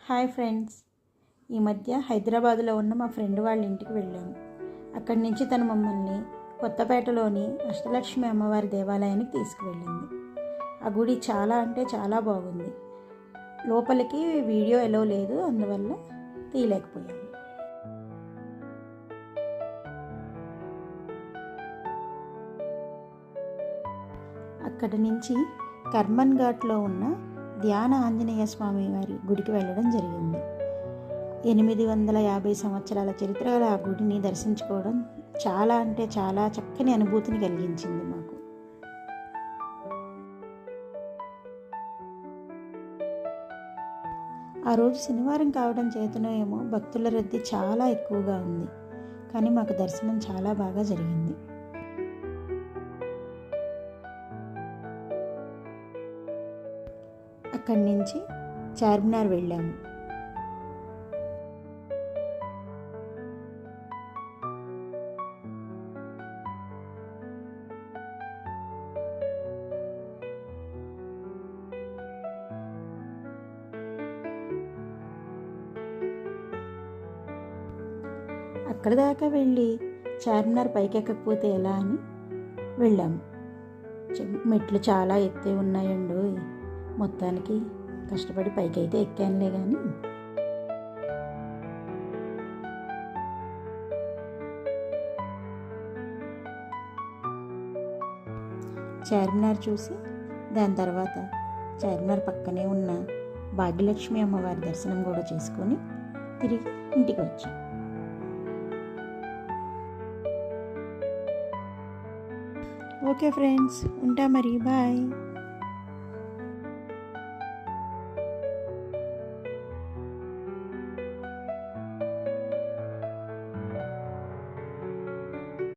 Hi friends, ఈ మధ్య హైదరాబాదులో ఉన్న మా ఫ్రెండ్ వాళ్ళ ఇంటికి వెళ్ళాము. అక్కడి నుంచి తను మమ్మల్ని కొత్తపేటలోని అష్టలక్ష్మి అమ్మవారి దేవాలయానికి తీసుకువెళ్ళింది. ఆ గుడి చాలా అంటే చాలా బాగుంది. లోపలికి వీడియో ఎలో లేదు, అందువల్ల తీయలేకపోయాము. అక్కడి నుంచి కర్మన్ ఘాట్లో ఉన్న ధ్యాన ఆంజనేయ స్వామి వారి గుడికి వెళ్ళడం జరిగింది. 850 సంవత్సరాల చరిత్ర గల ఆ గుడిని దర్శించుకోవడం చాలా అంటే చాలా చక్కని అనుభూతిని కలిగించింది మాకు. ఆ రోజు శనివారం కావడం చేతనో ఏమో భక్తుల రద్దీ చాలా ఎక్కువగా ఉంది, కానీ మాకు దర్శనం చాలా బాగా జరిగింది. అక్కడి నుంచి చార్మినార్ వెళ్ళాము. అక్కడి దాకా వెళ్ళి చార్మినార్ పైకెక్కకపోతే ఎలా అని వెళ్ళాము. మెట్లు చాలా ఎత్తే ఉన్నాయండి. మొత్తానికి కష్టపడి పైకైతే ఎక్కానులే. కానీ చార్మినార్ చూసి దాని తర్వాత చార్మినార్ పక్కనే ఉన్న భాగ్యలక్ష్మి అమ్మవారి దర్శనం కూడా చేసుకొని తిరిగి ఇంటికి వచ్చాం. ఓకే ఫ్రెండ్స్, ఉంటా మరి, బాయ్.